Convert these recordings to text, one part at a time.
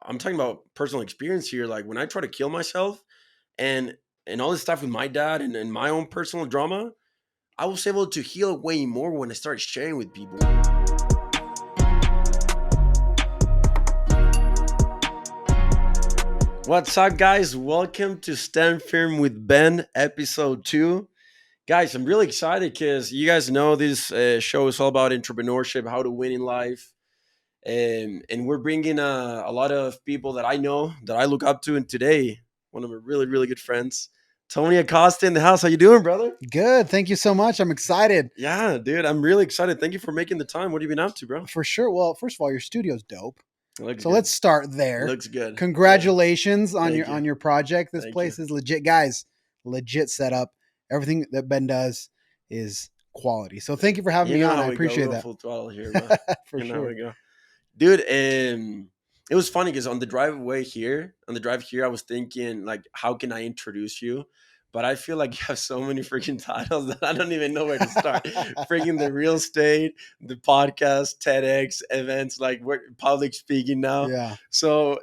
I'm talking about personal experience here. Like when I try to kill myself and all this stuff with my dad and my own personal drama, I was able to heal way more when I started sharing with people. What's up, guys? Welcome to Stand Firm with Ben, episode 2. Guys, I'm really excited because you guys know this show is all about entrepreneurship, how to win in life. And we're bringing a lot of people that I know, that I look up to. And today, one of my really, really good friends, Tony Acosta in the house. How you doing, brother? Good. Thank you so much. I'm excited. Yeah, dude, I'm really excited. Thank you for making the time. What have you been up to, bro? For sure. Well, first of all, your studio's dope. Looks So good. let's start there. Looks good. Congratulations on Thank your you. project. This Thank place you. is legit, guys. Legit setup. Everything that Ben does is quality. So thank you for having me on. I appreciate We're that. full throttle here, bro. For You know how sure. we go. Dude, it was funny because on the drive here, I was thinking, like, how can I introduce you? But I feel like you have so many freaking titles that I don't even know where to start. Freaking the real estate, the podcast, TEDx, events, like we're public speaking now. Yeah. So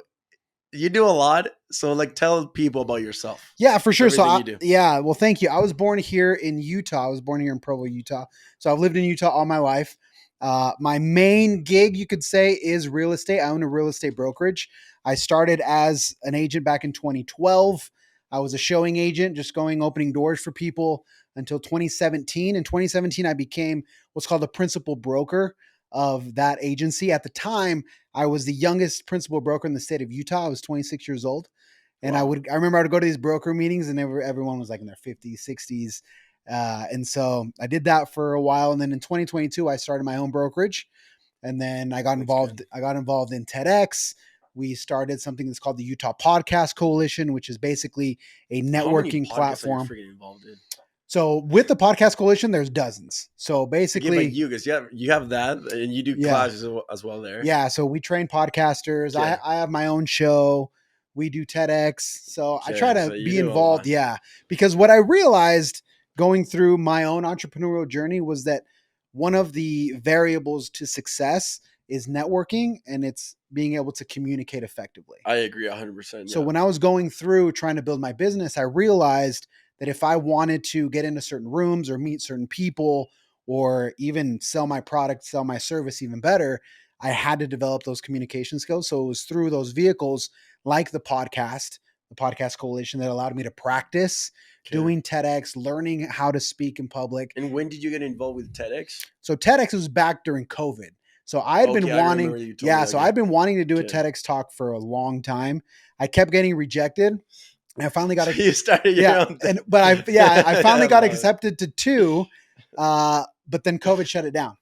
you do a lot. So like tell people about yourself. Yeah, for sure. So Everything you do. yeah, well, thank you. I was born here in Utah. I was born here in Provo, Utah. So I've lived in Utah all my life. My main gig, you could say, is real estate. I own a real estate brokerage. I started as an agent back in 2012. I was a showing agent, just opening doors for people until 2017. In 2017, I became what's called a principal broker of that agency. At the time, I was the youngest principal broker in the state of Utah. I was 26 years old. And Wow. I remember I would go to these broker meetings and everyone was like in their 50s, 60s. And so I did that for a while. And then in 2022, I started my own brokerage. And then I got involved in TEDx. We started something that's called the Utah Podcast Coalition, which is basically a networking platform. How many podcasts are you freaking involved in? So with the Podcast Coalition, there's dozens. So basically, like you, because you have that, and you do classes as well there. Yeah. So we train podcasters. Okay. I have my own show. We do TEDx. So I try to be involved. Yeah. Because what I realized going through my own entrepreneurial journey was that one of the variables to success is networking, and it's being able to communicate effectively. I agree 100%. So when I was going through trying to build my business, I realized that if I wanted to get into certain rooms or meet certain people or even sell my product, sell my service even better, I had to develop those communication skills. So it was through those vehicles like the Podcast Coalition, that allowed me to practice doing TEDx, learning how to speak in public. And when did you get involved with TEDx? So TEDx was back during COVID. So I had been wanting, I'd been wanting to do a TEDx talk for a long time. I kept getting rejected. And I finally got you started your own thing. I finally got accepted to 2, but then COVID shut it down.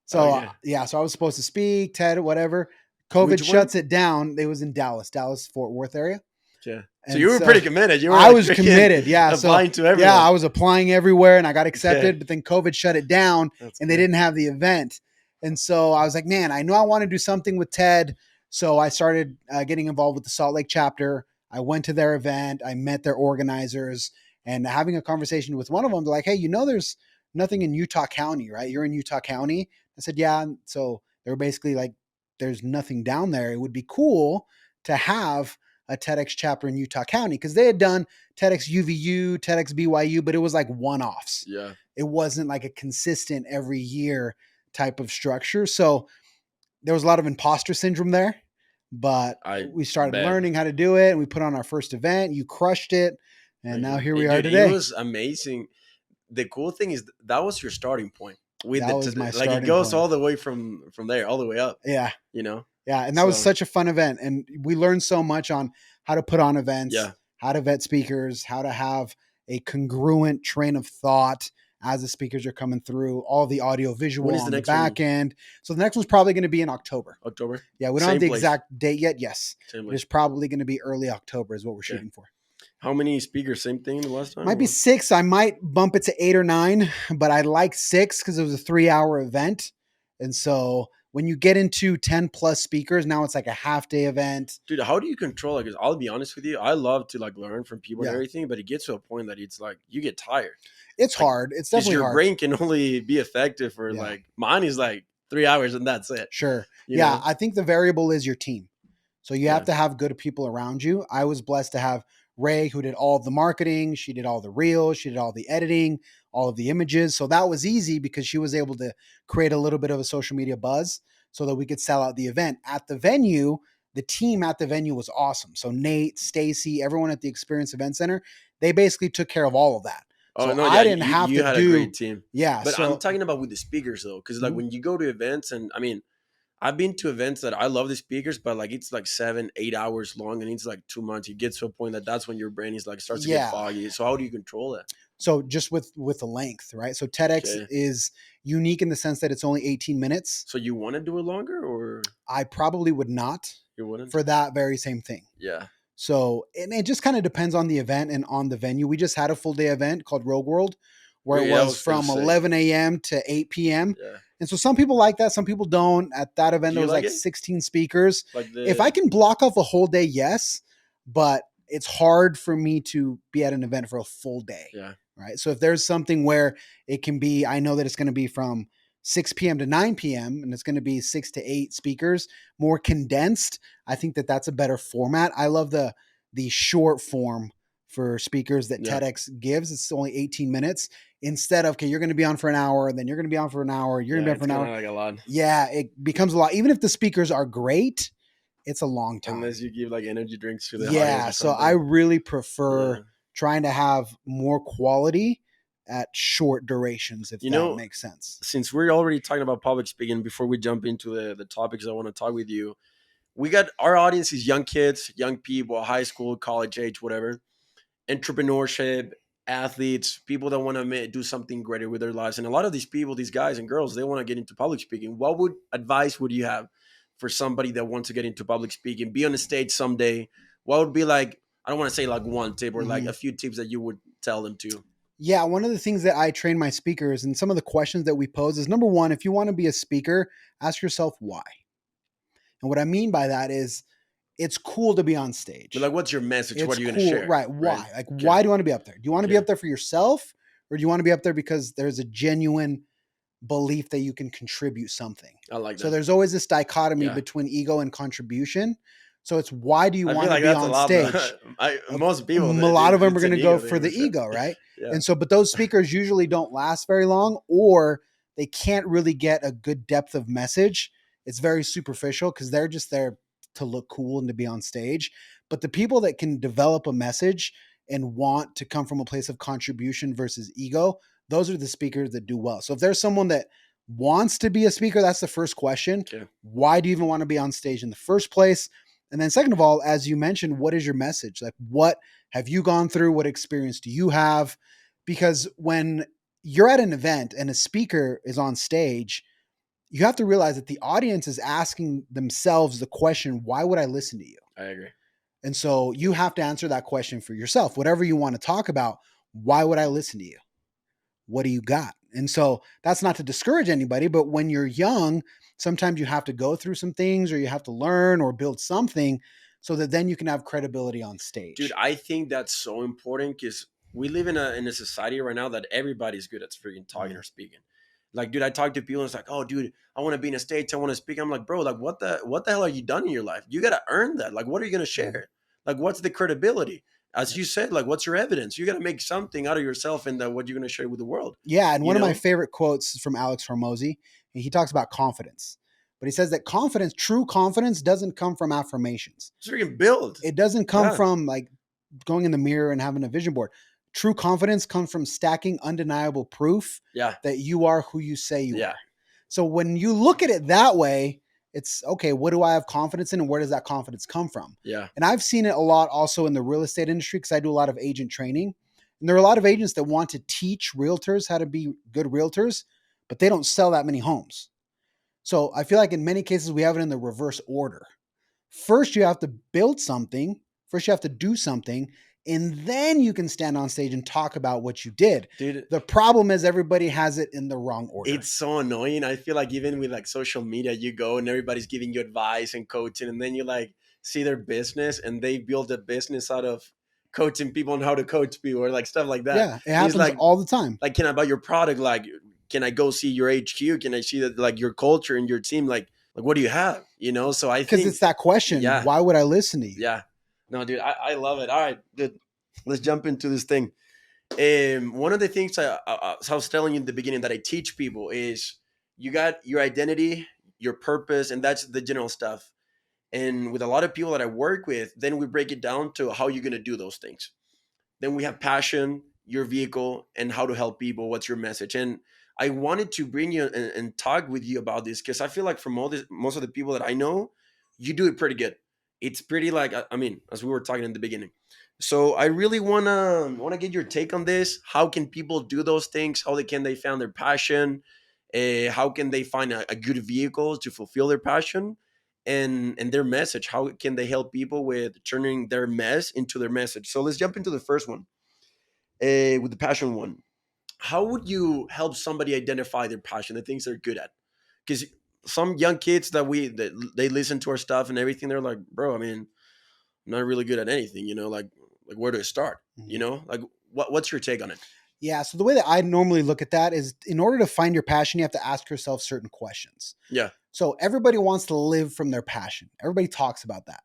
So so I was supposed to speak, TED, whatever. COVID shuts it down. It was in Dallas, Fort Worth area. Yeah. So you were pretty committed. I was committed. Yeah. Applying to everyone. Yeah, I was applying everywhere and I got accepted, but then COVID shut it down and they didn't have the event. And so I was like, man, I know I want to do something with TED. So I started getting involved with the Salt Lake chapter. I went to their event. I met their organizers, and having a conversation with one of them, they're like, hey, there's nothing in Utah County, right? You're in Utah County. I said, yeah. So they were basically like, there's nothing down there. It would be cool to have a TEDx chapter in Utah County, because they had done TEDx UVU, TEDx BYU, but it was like one-offs. Yeah. It wasn't like a consistent every year type of structure. So there was a lot of imposter syndrome there, but we started learning how to do it, and we put on our first event. You crushed it. And now here we are today. It was amazing. The cool thing is that was your starting point. That was my starting point. It goes all the way from there, all the way up. Yeah. Yeah. And that was such a fun event. And we learned so much on how to put on events, how to vet speakers, how to have a congruent train of thought as the speakers are coming through, all the audio visual on the back end. So the next one's probably going to be in October. Yeah. We don't have the exact date yet. Yes. It's probably going to be early October is what we're shooting for. How many speakers? Same thing the last time? Might be 6. I might bump it to 8 or 9, but I like 6 because it was a 3-hour event. And so when you get into 10 plus speakers, now it's like a half-day event. Dude, how do you control it? Because I'll be honest with you, I love to learn from people and everything, but it gets to a point that it's like you get tired. It's hard. It's definitely hard. Your brain can only be effective for mine is 3 hours and that's it. Sure. I think the variable is your team. So you have Yeah. to have good people around you. I was blessed to have Ray, who did all of the marketing. She did all the reels. She did all the editing, all of the images. So that was easy because she was able to create a little bit of a social media buzz so that we could sell out the event. At the venue, the team at the venue was awesome. So Nate, Stacy, everyone at the Experience Event Center, they basically took care of all of that. Oh So no, yeah, I didn't have you to had a do, great team. yeah. But I'm So talking about with the speakers though, because like mhm. when you go to events, and I mean, I've been to events that I love the speakers, but like it's like 7, 8 hours long, and it's like 2 months. You get to a point that that's when your brain is like starts to get Yeah. foggy. So how do you control that? So just with the length, right? So TEDx Okay. is unique in the sense that it's only 18 minutes. So you want to do it longer, or I probably would not you wouldn't? for that very same thing. Yeah. So, and it just kind of depends on the event and on the venue. We just had a full day event called Rogue World where it Yeah, I was was gonna from say. 11 a.m. to 8 p.m. Yeah. And so some people like that, some people don't. At that event, Do there you was like like it? 16 speakers. Like If I the can block off a whole day, yes, but it's hard for me to be at an event for a full day. yeah. Right. So if there's something where it can be, I know that it's going to be from 6 p.m. to 9 p.m. and it's going to be 6 to 8 speakers, more condensed. I think that that's a better format. I love the short form for speakers that Yeah. TEDx gives. It's only 18 minutes instead of, okay, you're going to be on for an hour, then you're going to be on for an hour, you're going to Yeah. be on for It's an kind hour. of like a lot. Yeah, it becomes a lot. Even if the speakers are great, it's a long time. Unless you give like energy drinks to the audience Yeah, or so I something. really Yeah. prefer trying to have more quality at short durations, if You that know, makes sense. since we're already talking about public speaking, before we jump into the topics I want to talk with you, we got our audience is young kids, young people, high school, college age, whatever, entrepreneurship, athletes, people that want to do something greater with their lives. And a lot of these people, these guys and girls, they want to get into public speaking. What would advice would you have for somebody that wants to get into public speaking, be on the stage someday? What would be like, I don't want to say like one tip or like Mhm. a few tips that you would tell them to? Yeah, one of the things that I train my speakers and some of the questions that we pose is number one, if you want to be a speaker, ask yourself why. And what I mean by that is it's cool to be on But stage. like, what's your message? What It's are you going to cool, share? right? Right. Why? Like, Okay. why do you want to be up there? Do you want to be Okay. up there for yourself or do you want to be up there because there's a genuine belief that you can contribute something? I like So that. there's always this dichotomy Yeah. between ego and contribution. So it's why do you I feel want to like be that's a on lot. stage? Most A people, lot of them are it's going an to go ego for thing the for sure. ego, right? Yeah. And so, but those speakers usually don't last very long, or they can't really get a good depth of message. It's very superficial because they're just there to look cool and to be on stage. But the people that can develop a message and want to come from a place of contribution versus ego, those are the speakers that do well. So if there's someone that wants to be a speaker, that's the first question. Okay. Why do you even want to be on stage in the first place? And then, second of all, as you mentioned, what is your message? Like, what have you gone through? What experience do you have? Because when you're at an event and a speaker is on stage, you have to realize that the audience is asking themselves the question, why would I listen to you? I agree. And so you have to answer that question for yourself. Whatever you want to talk about, why would I listen to you? What do you got? And so that's not to discourage anybody, but when you're young, sometimes you have to go through some things or you have to learn or build something so that then you can have credibility on Dude, stage. I think that's so important because we live in a society right now that everybody's good at freaking talking Mhm. or speaking. Like, dude, I talk to people and it's like, oh, dude, I want to be in a stage, I want to speak. I'm like, bro, like, what the hell are you done in your life? You gotta earn that. Like, what are you gonna Mhm. share? Like, what's the credibility? As you said, like, what's your evidence? You gotta make something out of yourself and what you're gonna share with the world. Yeah, and You one of my know, favorite quotes is from Alex Hormozy. He talks about confidence. But he says that confidence, true confidence, doesn't come from affirmations. so you can build. It doesn't come Yeah, from like going in the mirror and having a vision board. True confidence comes from stacking undeniable proof yeah, that you are who you say you yeah, are. So when you look at it that way, it's okay, what do I have confidence in and where does that confidence come from? yeah. And I've seen it a lot also in the real estate industry because I do a lot of agent training. And there are a lot of agents that want to teach realtors how to be good realtors, but they don't sell that many homes. So I feel like in many cases we have it in the reverse order. First, you have to build something, first, you have to do something, and then you can stand on stage and talk about what you did. Dude, The problem is everybody has it in the wrong order. it's so annoying. I feel like even with like social media, you go and everybody's giving you advice and coaching, and then you like see their business and they build a business out of coaching people on how to coach people or like stuff like that. Yeah, it And it's happens all the time. like, can I buy your product? Like, can I go see your HQ? Can I see that like your culture and your team? Like, Like, what do you have? So I Because think, it's that question. yeah, Why would I listen to you? yeah. No, dude, I love it. All right, dude, let's jump into this thing. One of the things I was telling you in the beginning that I teach people is you got your identity, your purpose, and that's the general stuff. And with a lot of people that I work with, then we break it down to how you're going to do those things. Then we have passion, your vehicle, and how to help people. What's your message? And I wanted to bring you and talk with you about this because I feel like from most of the people that I know, you do it pretty good. It's pretty like I mean, as we were talking in the beginning. So I really wanna get your take on this. How can people do those things? How they find their passion? How can they find a good vehicle to fulfill their passion? And their message, how can they help people with turning their mess into their message? So let's jump into the first one, with the passion one. How would you help somebody identify their passion, the things they're good at? Because some young kids that they listen to our stuff and everything, they're like, bro, I mean, I'm not really good at anything, like where do I start, Mhm. like what's your take on it? Yeah. So the way that I normally look at that is, in order to find your passion, you have to ask yourself certain questions. Yeah, So everybody wants to live from their passion. Everybody talks about that.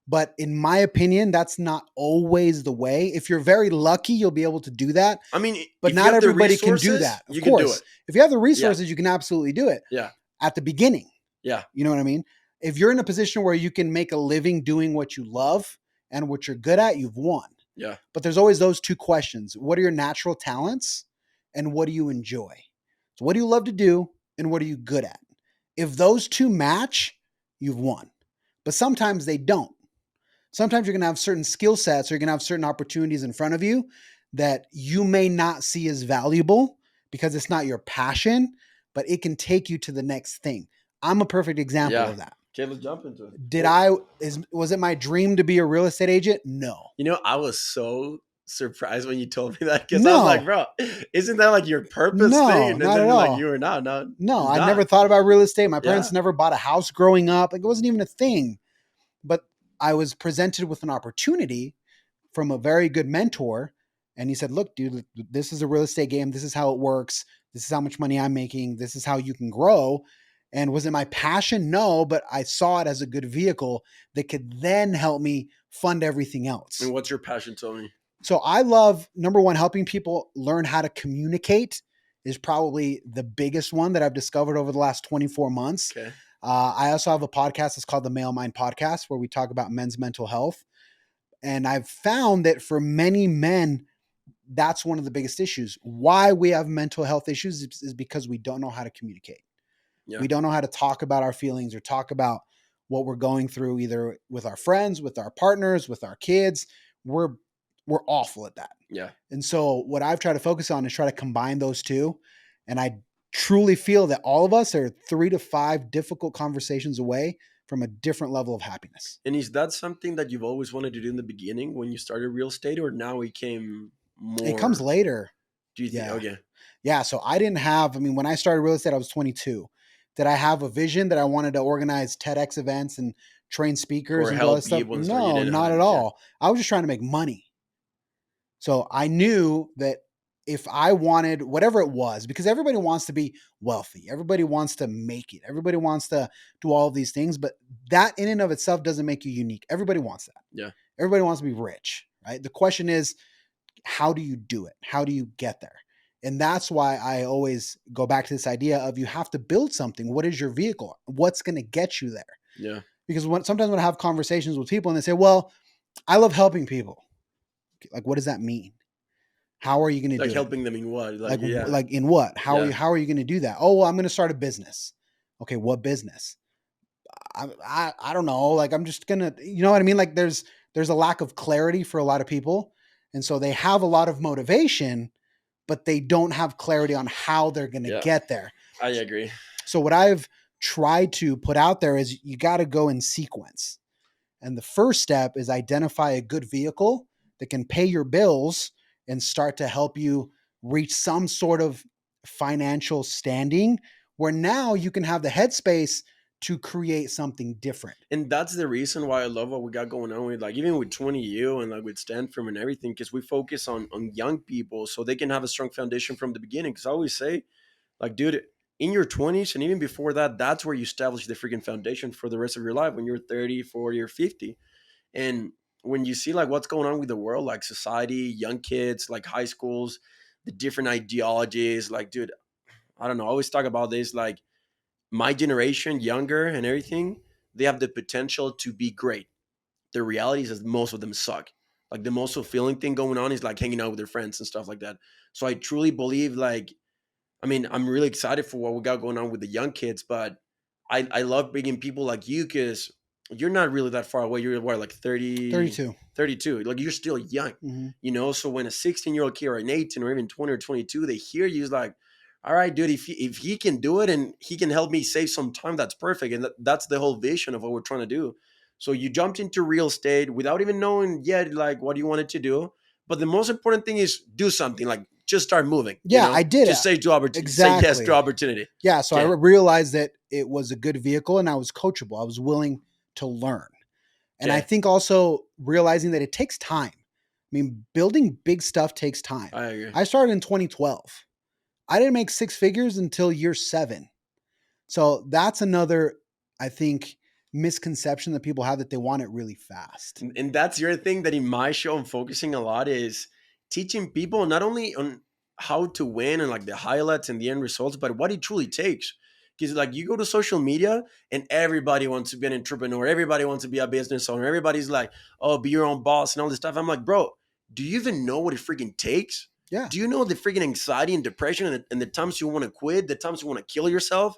But in my opinion, that's not always the way. If you're very lucky, you'll be able to do that. I mean, But if you not have the everybody can do resources, that. Of you can do it. course, if you have the Yeah, resources, you can absolutely do it yeah, at the beginning. yeah, You know what I mean? If you're in a position where you can make a living doing what you love and what you're good at, you've won. yeah, But there's always those two questions. What are your natural talents and what do you enjoy? So, what do you love to do and what are you good at? If those two match, you've won. But sometimes they don't. Sometimes you're going to have certain skill sets or you're going to have certain opportunities in front of you that you may not see as valuable because it's not your passion, but it can take you to the next thing. I'm a perfect example yeah. of that. Okay, let's jump into it. Did I was it my dream to be a real estate agent? No. I was so surprised when you told me that because I was like, No. bro, isn't that like your purpose thing? No, And then not at they're like, all. you are not. No, No, it's I never not. thought about real estate. My Yeah. parents never bought a house growing up. Like, it wasn't even a thing. But I was presented with an opportunity from a very good mentor. And he said, look, dude, this is a real estate game. This is how it works. This is how much money I'm making. This is how you can grow. And was it my passion? No, but I saw it as a good vehicle that could then help me fund everything And else. what's your passion, Tony? So I love, number one, helping people learn how to communicate is probably the biggest one that I've discovered over the last 24 months. Okay. I also have a podcast that's called the Male Mind Podcast, where we talk about men's mental health. And I've found that for many men, that's one of the biggest issues. Why we have mental health issues is because we don't know how to communicate. Yeah. We don't know how to talk about our feelings or talk about what we're going through, either with our friends, with our partners, with our kids. We're we're awful at that. Yeah. And so what I've tried to focus on is try to combine those two. And I truly feel that all of us are 3 to 5 difficult conversations away from a different level of happiness. And is that something that you've always wanted to do in the beginning when you started real estate, or now it came It comes more? later. Do you think? Yeah. Okay. Yeah. So I didn't have, I mean, when I started real estate, I was 22. Did I have a vision that I wanted to organize TEDx events and train speakers Or and do all help this stuff? people and stuff. You No, didn't not have. at Yeah. all. I was just trying to make money. So I knew that if I wanted whatever it was, because everybody wants to be wealthy, everybody wants to make it, everybody wants to do all of these things, but that in and of itself doesn't make you unique. Everybody wants that. Yeah. Everybody wants to be rich, right? The question is, how do you do it? How do you get there? And that's why I always go back to this idea of you have to build something. What is your vehicle? What's going to get you there? Yeah. Because sometimes when I have conversations with people and they say, well, I love helping people. Like, what does that mean? How are you going to Like do it? helping them in what? Like, Like, yeah. like in what? Yeah. How are you going to do that? Oh, well, I'm going to start a business. Okay, what business? I don't know. Like, I'm just gonna, you know what I mean? Like, there's a lack of clarity for a lot of people, and so they have a lot of motivation, but they don't have clarity on how they're going to Yeah. get there. I agree. So what I've tried to put out there is you got to go in sequence. And the first step is identify a good vehicle that can pay your bills and start to help you reach some sort of financial standing where now you can have the headspace to create something different. And that's the reason why I love what we got going on with, like, even with 20U and like with Stanford and everything, because we focus on young people so they can have a strong foundation from the beginning. Because I always say, like, dude, in your 20s and even before that, that's where you establish the freaking foundation for the rest of your life when you're 30, 40, or 50. And when you see like what's going on with the world, like society, young kids, like high schools, the different ideologies, like, dude, I don't know. I always talk about this. Like, my generation, younger and everything, they have the potential to be great. The reality is that most of them suck. Like, the most fulfilling thing going on is like hanging out with their friends and stuff like that. So I truly believe, like, I mean, I'm really excited for what we got going on with the young kids, but I love bringing people like you because you're not really that far away. You're what, like 30, 32. 32. Like, you're still young, Hmm. So when a 16-year-old kid or an 18 or even 20 or 22, they hear you, it's like, all right, dude, if he can do it and he can help me save some time, that's perfect. And that's the whole vision of what we're trying to do. So you jumped into real estate without even knowing yet, like, what you wanted to do. But the most important thing is do something, like just start moving, Yeah, I did it. just say yes to Exactly. opportunity. Yeah. So I Okay. realized that it was a good vehicle and I was coachable. I was willing to learn. And I Okay. think also realizing that it takes time. I mean, building big stuff takes time. I agree. I started in 2012. I didn't make six figures until year 7. So that's another, I think, misconception that people have, that they want it really fast. And that's your thing that in my show I'm focusing a lot is teaching people not only on how to win and like the highlights and the end results, but what it truly takes. Because like you go to social media and everybody wants to be an entrepreneur, everybody wants to be a business owner, everybody's like, oh, be your own boss and all this stuff. I'm like, bro, do you even know what it freaking takes? Yeah. Do you know the freaking anxiety and depression and the times you want to quit, the times you want to kill yourself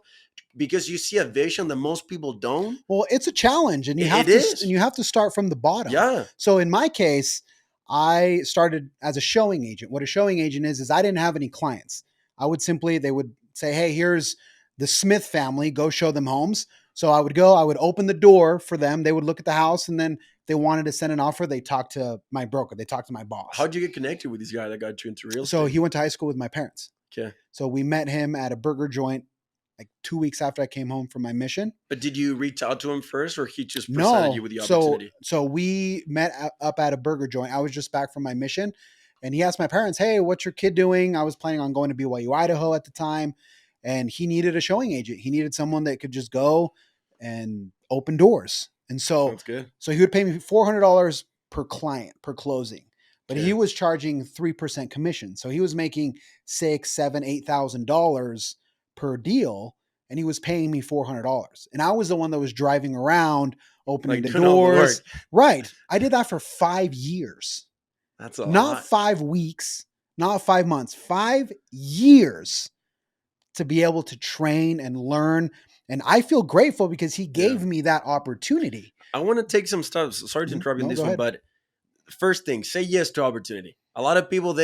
because you see a vision that most people don't? Well, it's a challenge, and It is. you have to start from the bottom. Yeah. So in my case, I started as a showing agent. What a showing agent is I didn't have any clients. They would say, "Hey, here's the Smith family, go show them homes." So I would go, I would open the door for them. They would look at the house, and then if they wanted to send an offer, they talk to my broker, they talk to my boss. How'd you get connected with this guy that got you into real So estate? he went to high school with my parents. Okay. So we met him at a burger joint like 2 weeks after I came home from my mission. But did you reach out to him first or he just presented you No. with the So opportunity? so we met up at a burger joint. I was just back from my mission, and he asked my parents, "Hey, what's your kid doing?" I was planning on going to BYU, Idaho at the time, and he needed a showing agent. He needed someone that could just go and open doors. And so Sounds good. so he would pay me $400 per client per closing. But he Okay. was charging 3% commission. So he was making six, seven, $8,000 per deal, and he was paying me $400. And I was the one that was driving around, opening Like the doing all the doors. work. Right. I did that for 5 years, That's a not lot. 5 weeks, not 5 months, 5 years to be able to train and learn. And I feel grateful because he Yeah. gave me that opportunity. I want to take some stuff. Sorry to interrupt you in No, this go one, ahead. but first thing, say yes to opportunity. A lot of people,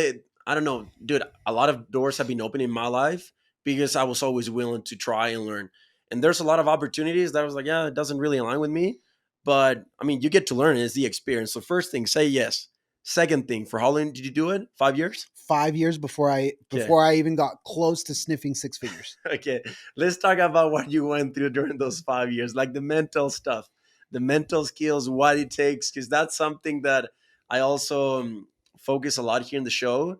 I don't know, dude, a lot of doors have been open in my life because I was always willing to try and learn. And there's a lot of opportunities that I was like, yeah, it doesn't really align with me. But I mean, you get to learn. It's the experience. So first thing, say yes. Second thing, for how long did you do it? 5 years? 5 years before Okay. I even got close to sniffing six figures. Okay. Let's talk about what you went through during those 5 years, like the mental stuff, the mental skills, what it takes, because that's something that I also focus a lot here in the show.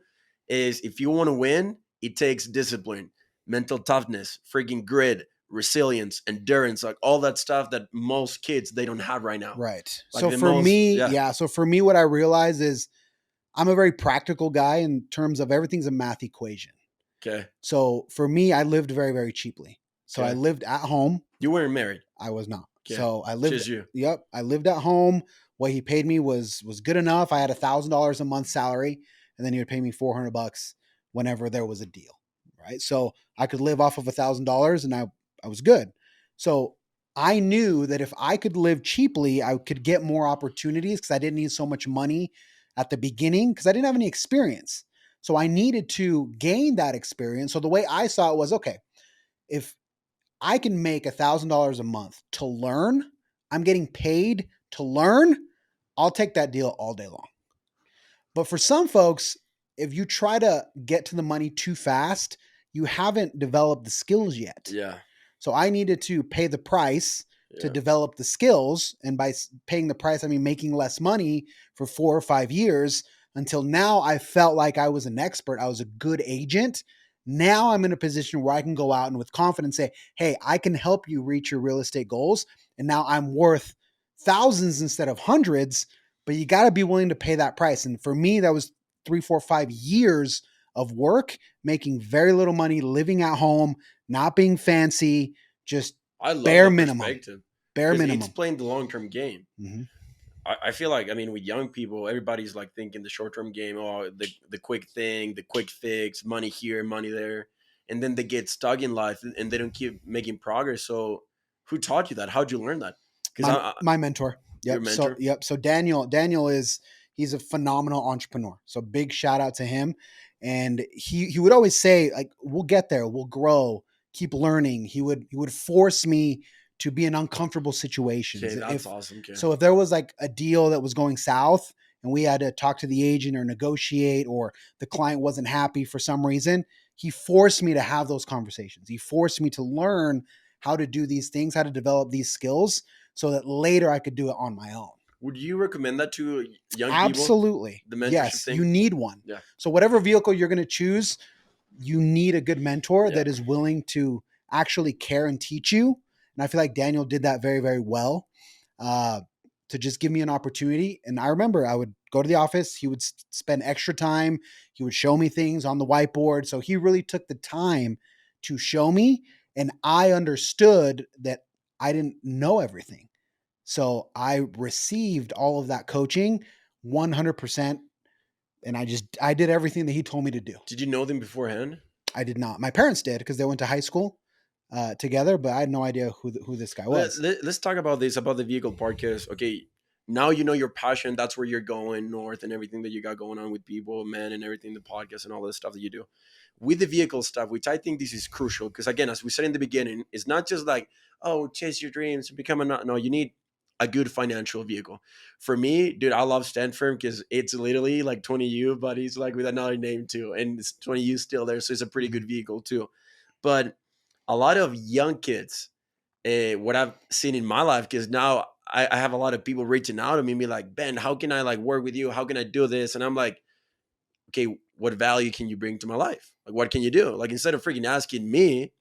Is if you want to win, it takes discipline, mental toughness, freaking grit, resilience, endurance, like all that stuff that most kids they don't have right now. Right. Like So the for most, me, yeah. yeah. So for me, what I realize is I'm a very practical guy in terms of everything's a math equation. Okay. So for me, I lived very, very cheaply. So I Okay. lived at home. You weren't married. I was not. Okay. So I lived. Just you. Yep, I lived at home. What he paid me was good enough. I had $1,000 a month salary, and then he would pay me $400 whenever there was a deal. Right. So I could live off of $1,000, and I was good. So I knew that if I could live cheaply, I could get more opportunities because I didn't need so much money at the beginning because I didn't have any experience. So I needed to gain that experience. So the way I saw it was, okay, if I can make $1,000 a month to learn, I'm getting paid to learn, I'll take that deal all day long. But for some folks, if you try to get to the money too fast, you haven't developed the skills yet. Yeah. So I needed to pay the price to Yeah. develop the skills. And by paying the price, I mean making less money for 4 or 5 years until now I felt like I was an expert. I was a good agent. Now I'm in a position where I can go out and with confidence say, hey, I can help you reach your real estate goals. And now I'm worth thousands instead of hundreds, but you got to be willing to pay that price. And for me, that was 3, 4, 5 years of work, making very little money, living at home, not being fancy, just I love bare that minimum, perspective bare because it's minimum. playing the long term game. Mm-hmm. I feel like, I mean, with young people, everybody's like thinking the short term game, oh, the quick thing, the quick fix, money here, money there, and then they get stuck in life and they don't keep making progress. So, who taught you that? How'd you learn that? Because My mentor. your Yep. So mentor. yep. So Daniel is he's a phenomenal entrepreneur. So big shout out to him. And he would always say like we'll get there, we'll grow, keep learning. He would force me to be in uncomfortable Okay, situations. that's awesome. Okay. If there was like a deal that was going south and we had to talk to the agent or negotiate or the client wasn't happy for some reason, he forced me to have those conversations. He forced me to learn how to do these things, how to develop these skills so that later I could do it on my own. Would you recommend that to young people? Absolutely. The mentorship Yes, you thing? need one. Yeah. So whatever vehicle you're going to choose, you need a good mentor Yeah. that is willing to actually care and teach you. And I feel like Daniel did that very, very well. Uh, to just give me an opportunity. And I remember I would go to the office. He would spend extra time. He would show me things on the whiteboard. So he really took the time to show me. And I understood that I didn't know everything. So I received all of that coaching 100%. And I did everything that he told me to do. Did you know them beforehand? I did not. My parents did because they went to high school together, but I had no idea who this guy was. Let's talk about this, about the vehicle part, because okay, now you know your passion. That's where you're going north, and everything that you got going on with people, man, and everything, the podcast and all this stuff that you do with the vehicle stuff, which I think this is crucial because again, as we said in the beginning, it's not just like, oh, chase your dreams and become a no. You need a good financial vehicle. For me, dude, I love Stand Firm because it's literally like 20U, but he's like with another name too, and it's 20U still there, so it's a pretty good vehicle too. But a lot of young kids, what I've seen in my life, because now I have a lot of people reaching out to me and be like, Ben, how can I like work with you? How can I do this? And I'm like, okay, what value can you bring to my life? Like, what can you do? Like, instead of freaking asking me,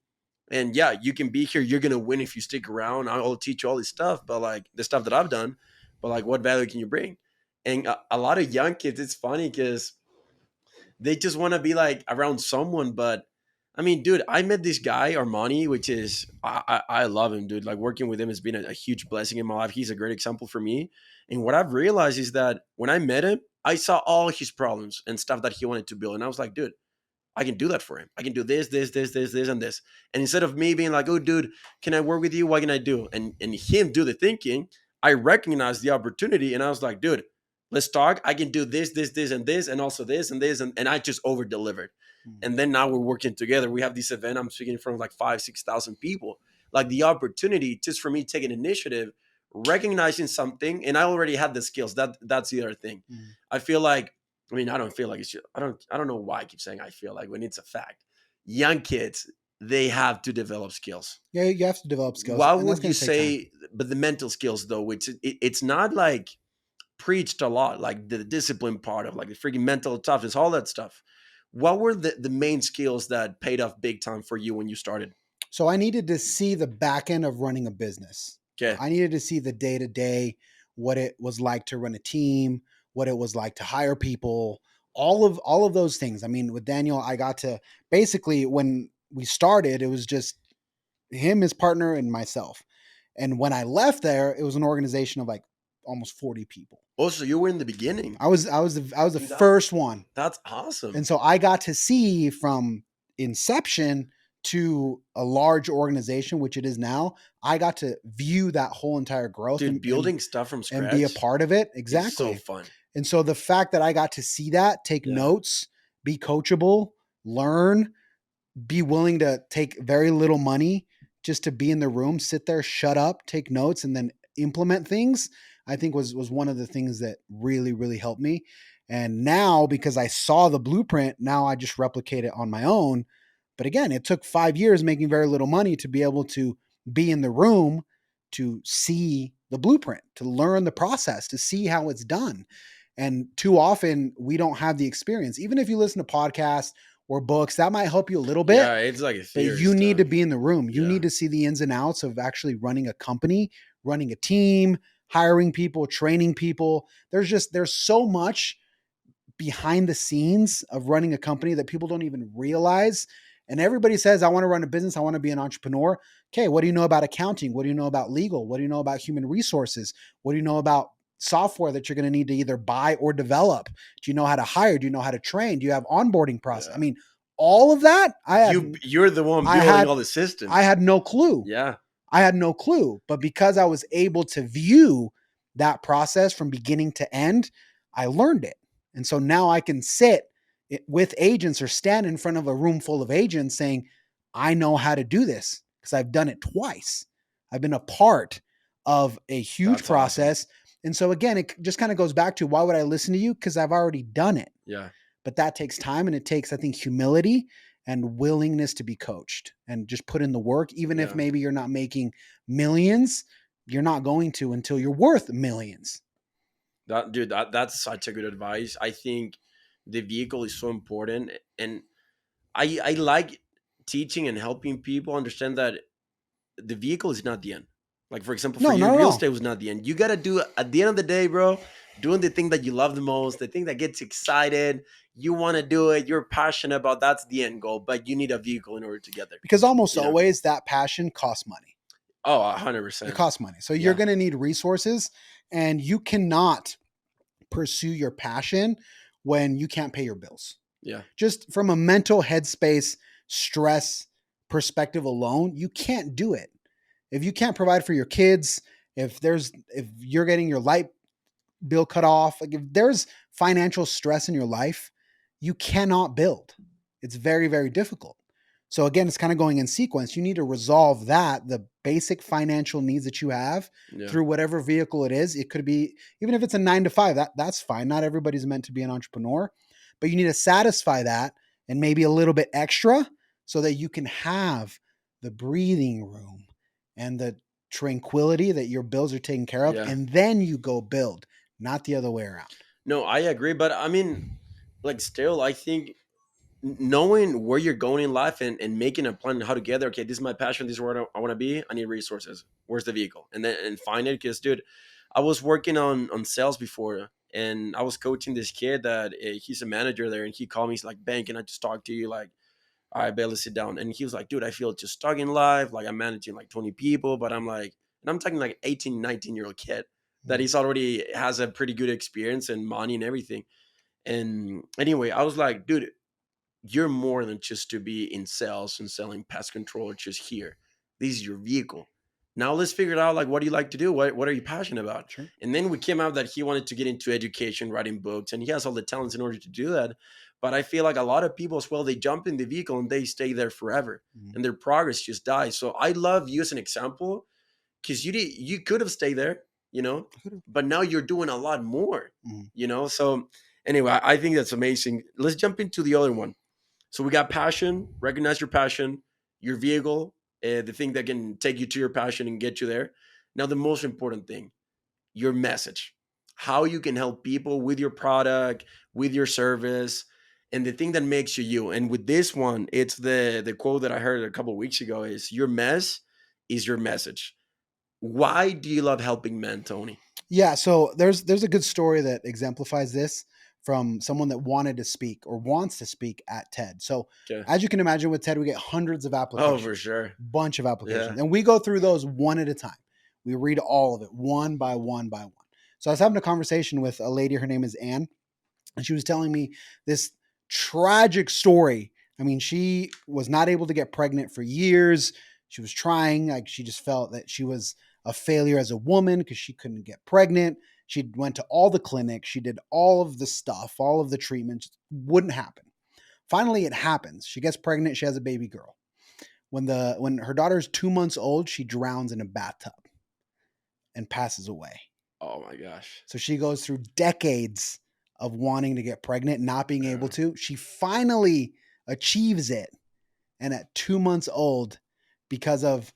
and yeah, you can be here, you're gonna win if you stick around. I'll teach you all this stuff, but like the stuff that I've done, but like, what value can you bring? And a lot of young kids, it's funny because they just want to be like around someone. But I mean, dude, I met this guy Armani, which is I love him, dude. Like working with him has been a huge blessing in my life. He's a great example for me. And what I've realized is that when I met him, I saw all his problems and stuff that he wanted to build, and I was like, dude, I can do that for him. I can do this, and this. And instead of me being like, oh, dude, can I work with you? What can I do? And him do the thinking, I recognized the opportunity, and I was like, dude, let's talk. I can do this, and also this and this, and I just over delivered. Mm. And then now we're working together. We have this event. I'm speaking in front of like 5,000-6,000 people. Like the opportunity just for me taking initiative, recognizing something, and I already had the skills. That's the other thing. Mm. I feel like, I mean, I don't feel like it's just, I don't know why I keep saying I feel like when it's a fact. Young kids, they have to develop skills. Yeah, you have to develop skills, What and that's would you going to take time. say, but the mental skills though, which it's not like preached a lot, like the discipline part of like the freaking mental toughness, all that stuff. What were the main skills that paid off big time for you when you started? So I needed to see the back end of running a business. Okay. I needed to see the day to day, what it was like to run a team, what it was like to hire people, all of those things. I mean, with Daniel, I got to basically when we started, it was just him, his partner, and myself. And when I left there, it was an organization of like almost 40 people. Oh, so you were in the beginning. I was the Dude, first one. That's awesome. And so I got to see from inception to a large organization, which it is now. I got to view that whole entire growth, Dude, building stuff from and be a scratch part of it. is Exactly. so fun. And so the fact that I got to see that, take Yeah. notes, be coachable, learn, be willing to take very little money just to be in the room, sit there, shut up, take notes, and then implement things, I think was one of the things that really, really helped me. And now, because I saw the blueprint, now I just replicate it on my own. But again, it took 5 years making very little money to be able to be in the room, to see the blueprint, to learn the process, to see how it's done. And too often we don't have the experience. Even if you listen to podcasts or books. That might help you a little bit, Yeah, it's like a but theory you need to stuff. be in the room. You Yeah. need to see the ins and outs of actually running a company, running a team, hiring people, training people. There's so much behind the scenes of running a company that people don't even realize. And everybody says, I want to run a business, I want to be an entrepreneur. Okay, what do you know about accounting? What do you know about legal? What do you know about human resources? What do you know about software that you're going to need to either buy or develop? Do you know how to hire? Do you know how to train? Do you have onboarding process? I Yeah. mean, all of that You're the one I building had all the I systems. had no clue. Yeah. I had no clue. But because I was able to view that process from beginning to end, I learned it. And so now I can sit with agents or stand in front of a room full of agents saying, I know how to do this because I've done it twice. I've been a part of a huge That's awesome. process. And so again, it just kind of goes back to why would I listen to you? Because I've already done it. Yeah. But that takes time and it takes, I think, humility and willingness to be coached and just put in the work. Even if Yeah. maybe you're not making millions, you're not going to until you're worth millions. That dude, that's such a good advice. I think the vehicle is so important, and I like teaching and helping people understand that the vehicle is not the end. Like for example, for No, you, not at real all. estate was not the end. You gotta do at the end of the day, bro, doing the thing that you love the most, the thing that gets excited. You want to do it. You're passionate about. That's the end goal. But you need a vehicle in order to get there. Because almost You know. always that passion costs money. Oh, 100 It percent. costs money. So you're Yeah. going to need resources and you cannot pursue your passion when you can't pay your bills. Yeah. Just from a mental headspace, stress perspective alone, you can't do it. If you can't provide for your kids, if you're getting your light bill cut off, like if there's financial stress in your life, you cannot build. It's very, very difficult. So again, it's kind of going in sequence. You need to resolve that, the basic financial needs that you have Yeah. through whatever vehicle it is. It could be, even if it's a 9 to 5, that's fine. Not everybody's meant to be an entrepreneur, but you need to satisfy that and maybe a little bit extra so that you can have the breathing room and the tranquility that your bills are taken care of. Yeah. And then you go build, not the other way around. No, I agree, but I mean, like, still, I think knowing where you're going in life and making a plan how to get there. Okay, this is my passion. This is where I want to be. I need resources. Where's the vehicle? And then and find it. Because, dude, I was working on sales before, and I was coaching this kid that he's a manager there, and he called me. He's like, "Ben, can I just talk to you?" Like, all right, barely sit down. And he was like, "Dude, I feel just stuck in life. Like, I'm managing like 20 people, but I'm like, and I'm talking like 18, 19-year-old kid that he's already has a pretty good experience and money and everything." And anyway, I was like, dude, you're more than just to be in sales and selling pest control just here. This is your vehicle. Now let's figure it out. Like, what do you like to do? What are you passionate about? Sure. And then we came out that he wanted to get into education, writing books, and he has all the talents in order to do that. But I feel like a lot of people as well, they jump in the vehicle and they stay there forever, Mhm. and their progress just dies. So I love you as an example because you could have stayed there, you know, but now you're doing a lot more, Mhm. you know. So anyway, I think that's amazing. Let's jump into the other one. So we got passion, recognize your passion, your vehicle, the thing that can take you to your passion and get you there. Now, the most important thing, your message, how you can help people with your product, with your service, and the thing that makes you you. And with this one, it's the quote that I heard a couple of weeks ago is your mess is your message. Why do you love helping men, Tony? Yeah, so there's a good story that exemplifies this from someone that wanted to speak or wants to speak at TED. So Okay. as you can imagine with TED, we get hundreds of Oh, for applications, sure. bunch of Yeah. applications, and we go through those one at a time. We read all of it one by one by one. So I was having a conversation with a lady. Her name is Anne, and she was telling me this tragic story. I mean, she was not able to get pregnant for years. She was trying, like she just felt that she was a failure as a woman because she couldn't get pregnant. She went to all the clinics, she did all of the stuff, all of the treatments, wouldn't happen. Finally, it happens. She gets pregnant. She has a baby girl. When her daughter's 2 months old, she drowns in a bathtub and passes away. Oh my gosh. So she goes through decades of wanting to get pregnant, not being able Yeah. to. She finally achieves it. And at 2 months old, because of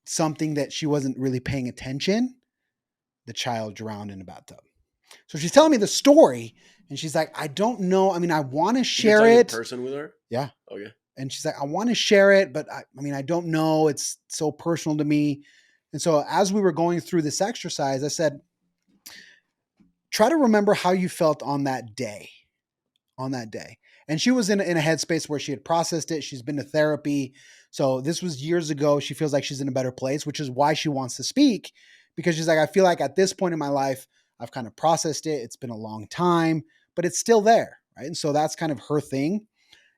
something that she wasn't really paying attention, the child drowned in a bathtub. So she's telling me the story, And she's like, I don't know. I mean, I want to You're share talking in it. person with her? Yeah. Okay. And she's like, I want to share it, but I mean, I don't know. It's so personal to me. And so as we were going through this exercise, I said, try to remember how you felt on that day. On that day. And she was in a headspace where she had processed it. She's been to therapy. So this was years ago. She feels like she's in a better place, which is why she wants to speak, because she's like, I feel like at this point in my life, I've kind of processed it. It's been a long time, but it's still there. Right. And so that's kind of her thing.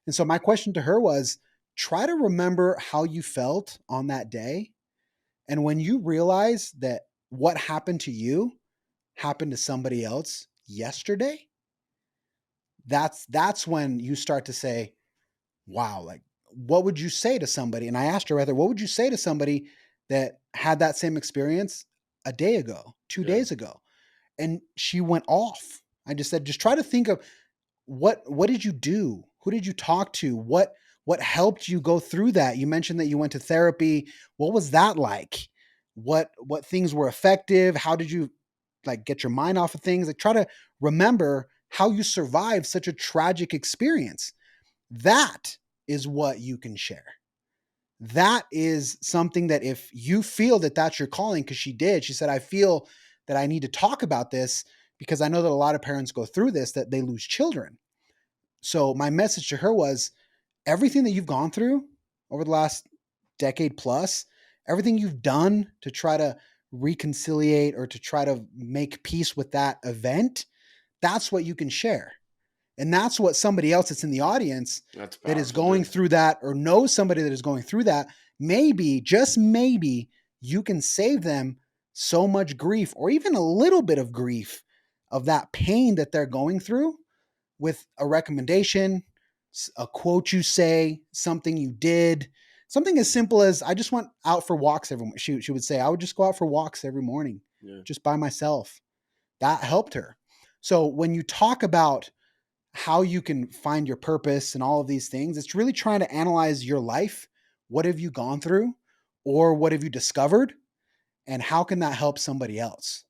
And so my question to her was, try to remember how you felt on that day. And when you realize that what happened to you happened to somebody else yesterday, that's when you start to say, wow, like what would you say to somebody? And I asked her rather, what would you say to somebody that had that same experience a day ago, two Yeah. days ago? And she went off. I just said, just try to think of what did you do? Who did you talk to? What helped you go through that? You mentioned that you went to therapy. What was that like? What things were effective? How did you like get your mind off of things? Like try to remember how you survived such a tragic experience. That is what you can share. That is something that if you feel that that's your calling, because she did, she said, I feel that I need to talk about this because I know that a lot of parents go through this, that they lose children. So my message to her was everything that you've gone through over the last decade plus, everything you've done to try to reconciliate or to try to make peace with that event, that's what you can share. And that's what somebody else that's in the audience That's that is powerful, going dude. through that or knows somebody that is going through that, maybe, just maybe, you can save them so much grief or even a little bit of grief of that pain that they're going through with a recommendation, a quote you say, something you did, something as simple as I just went out for walks every morning. She would say, I would just go out for walks every morning Yeah. just by myself. That helped her. So when you talk about how you can find your purpose and all of these things, it's really trying to analyze your life. What have you gone through or what have you discovered? And how can that help somebody else?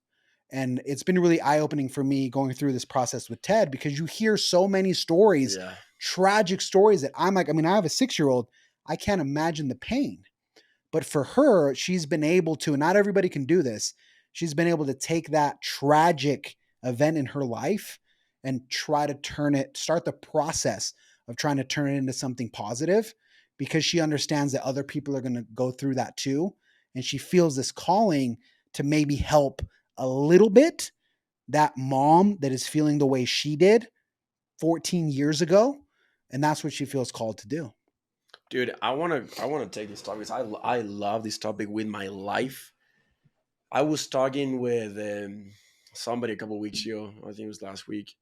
And it's been really eye opening for me going through this process with Ted because you hear so many stories, Yeah. tragic stories that I'm like, I mean, I have a 6-year-old. I can't imagine the pain. But for her, she's been able to, and not everybody can do this, she's been able to take that tragic event in her life and try to turn it, start the process of trying to turn it into something positive because she understands that other people are going to go through that too. And she feels this calling to maybe help a little bit that mom that is feeling the way she did 14 years ago. And that's what she feels called to do. Dude, I wanna take this topic. I love this topic with my life. I was talking with somebody a couple weeks ago. I think it was last week,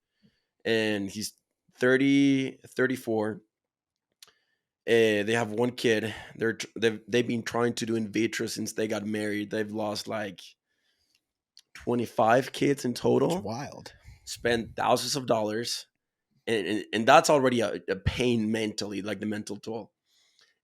and he's 30, 34. They have one kid. They've been trying to do in vitro since they got married. They've lost like 25 kids in It's total. wild. Spent thousands of dollars, and that's already a pain mentally, like the mental toll.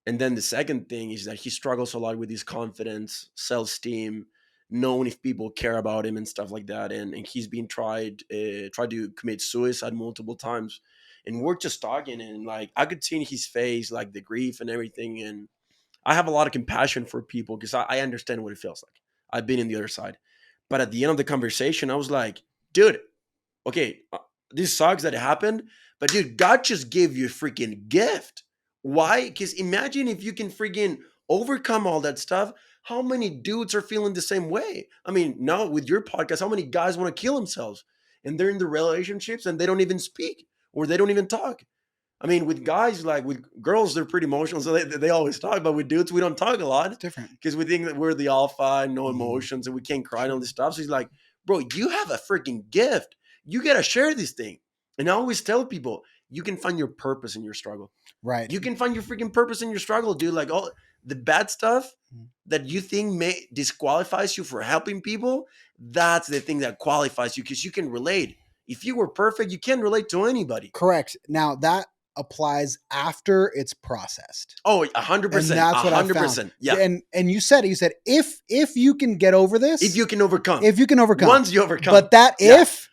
And then the second thing is that he struggles a lot with his confidence, self-esteem, knowing if people care about him and stuff like that. And he's been tried to commit suicide multiple times. And we're just talking, and like I could see in his face like the grief and everything. And I have a lot of compassion for people because I understand what it feels like. I've been in the other side. But at the end of the conversation, I was like, dude, okay, this sucks that it happened, but dude, God just gave you a freaking gift. Why? Because imagine if you can freaking overcome all that stuff. How many dudes are feeling the same way? I mean, now with your podcast, how many guys want to kill themselves and they're in the relationships and they don't even speak or they don't even talk? I mean, with guys, like with girls, they're pretty emotional, so they always talk. But with dudes, we don't talk a It's lot different. because we think that we're the alpha, no Mm-hmm. emotions, and we can't cry and all this stuff. So he's like, bro, you have a freaking gift. You gotta share this thing. And I always tell people, you can find your purpose in your struggle. Right. You can find your freaking purpose in your struggle, dude. Like all the bad stuff that you think may disqualifies you for helping people, that's the thing that qualifies you because you can relate. If you were perfect, you can't relate to anybody. Correct. Now that applies after it's processed. Oh, 100%, And a that's what I hundred found. percent. Yeah. And you said it, you said if you can get over If this, you can overcome. if you can overcome. Once you overcome. But that Yeah. if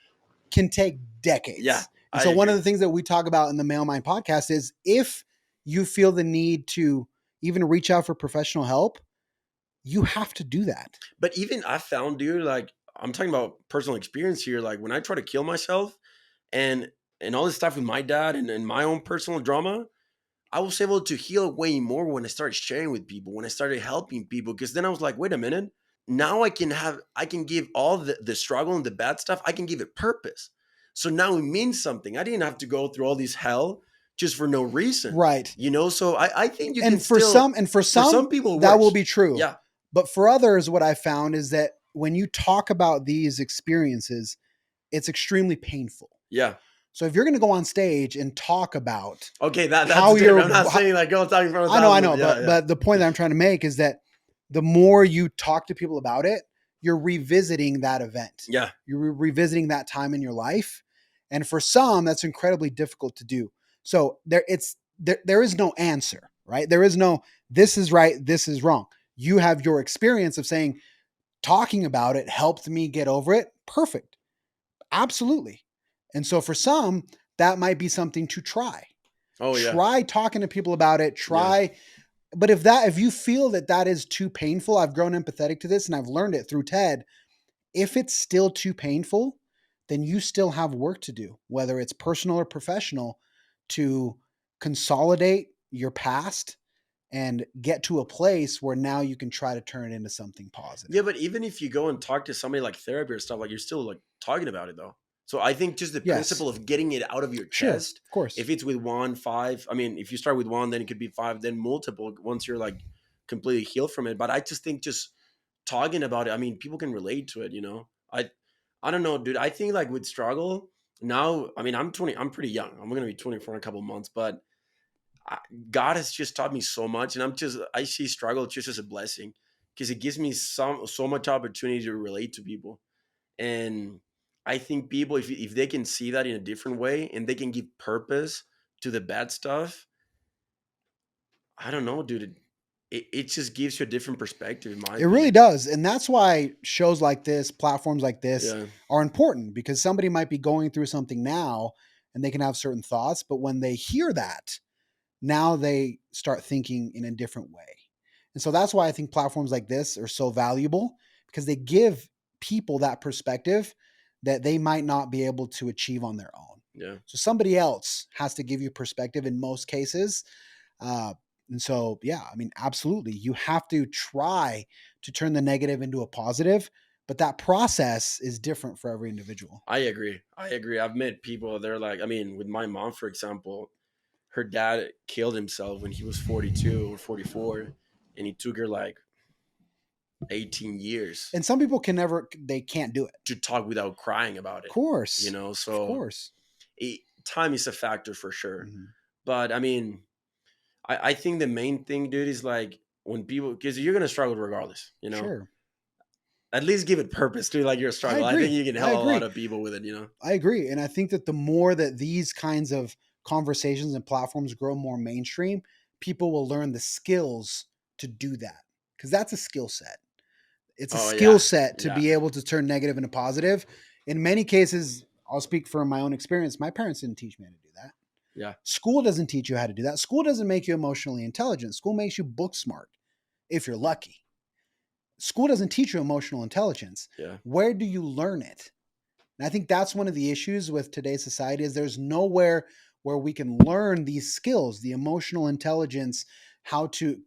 can take Yeah, decades. And I so one of agree. the things that we talk about in the Male Mind podcast is if you feel the need to even reach out for professional help, you have to do that. But even I found, dude, like I'm talking about personal experience here. Like when I try to kill myself and all this stuff with my dad and my own personal drama, I was able to heal way more when I started sharing with people, when I started helping people. Because then I was like, wait a minute, now I can give all the struggle and the bad stuff, I can give it purpose. So now it means something. I didn't have to go through all this hell just for no reason. Right. So I think you can And for still, some for some people it that will works. be true. Yeah. But for others, what I found is that when you talk about these experiences, it's extremely painful. Yeah. So if you're going to go on stage and talk about Okay, that's how different. you're, I'm not saying like go talking in front of I thousands. know, Yeah, yeah. but the point that I'm trying to make is that the more you talk to people about it, you're revisiting that event. Yeah. You're revisiting that time in your life, and for some, that's incredibly difficult to do. So there is no answer, right? There is no this is right, this is wrong. You have your experience of saying talking about it helped me get over it. Perfect. Absolutely. And so for some, that might be something to try. Oh yeah. Try talking to people about it. Yeah. Try, but if you feel that that is too painful, I've grown empathetic to this and I've learned it through TED. If it's still too painful, then you still have work to do, whether it's personal or professional, to consolidate your past and get to a place where now you can try to turn it into something Yeah, positive. but even if you go and talk to somebody like therapy or stuff, like you're still like talking about it though. So I think just the Yes, principle of getting it out of your sure, chest, of course. if it's with one, five, I mean, if you start with one, then it could be five, then multiple once you're like completely healed from it. But I just think just talking about it, I mean, people can relate to it. I don't know, dude. I think like with struggle now, I mean, I'm 20, I'm pretty young. I'm gonna be 24 in a couple of months, but I, God has just taught me so much, and I see struggle just as a blessing because it gives me so much opportunity to relate to people, and I think people if they can see that in a different way and they can give purpose to the bad stuff, I don't know, dude. It just gives you a different perspective, in my It really opinion. does. And that's why shows like this, platforms like this Yeah. are important because somebody might be going through something now and they can have certain thoughts, but when they hear that, now they start thinking in a different way. And so that's why I think platforms like this are so valuable because they give people that perspective that they might not be able to achieve on their own. Yeah. So somebody else has to give you perspective in most cases. Uh, and so, yeah, I mean, absolutely. You have to try to turn the negative into a positive, but that process is different for every individual. I agree. I agree. I've met people. They're like, I mean, with my mom, for example, her dad killed himself when he was 42 or 44, and it took her like 18 years And some people can never, they can't do it. to talk without crying about Of it. course. Of So course. time is a factor for sure. Mhm. But I mean, I think the main thing, dude, is like when people, because you're gonna struggle regardless. Sure. At least give it purpose to like your I struggle. I think agree. you can I help a lot agree. of people with it. I agree. And I think that the more that these kinds of conversations and platforms grow more mainstream, people will learn the skills to do that because that's a skill set. It's a Oh skill yeah, set to yeah, be able to turn negative into positive. In many cases, I'll speak from my own experience. My parents didn't teach me how to do that. yeah, School doesn't teach you how to do that. School doesn't make you emotionally intelligent. School makes you book smart if you're lucky. School doesn't teach you emotional intelligence. yeah. Where do you learn it? And I think that's one of the issues with today's society is there's nowhere where we can learn these skills, the emotional intelligence, how to,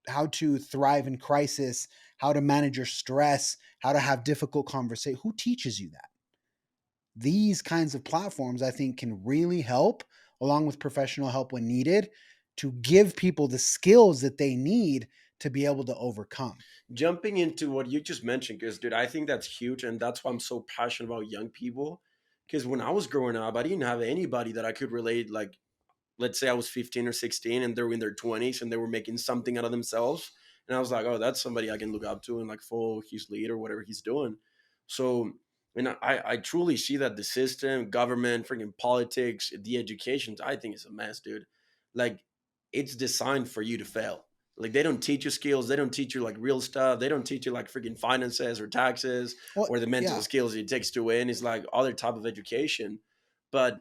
how to thrive in crisis, how to manage your stress, how to have difficult conversation. Who teaches you that? These kinds of platforms I think can really help along with professional help when needed to give people the skills that they need to be able to overcome. Jumping into what you just mentioned, because dude, I think that's huge, and that's why I'm so passionate about young people. Because when I was growing up, I didn't have anybody that I could relate. Like, let's say I was 15 or 16, and they're in their 20s, and they were making something out of themselves, and I was like, oh, that's somebody I can look up to and like follow his lead or whatever he's doing. So, and I truly see that the system, government, freaking politics, the education, I think is a mess, dude. Like, it's designed for you to fail. Like they don't teach you skills. They don't teach you like real stuff. They don't teach you like freaking finances or taxes Well, or the mental yeah, skills it takes to win. It's like other type of education. But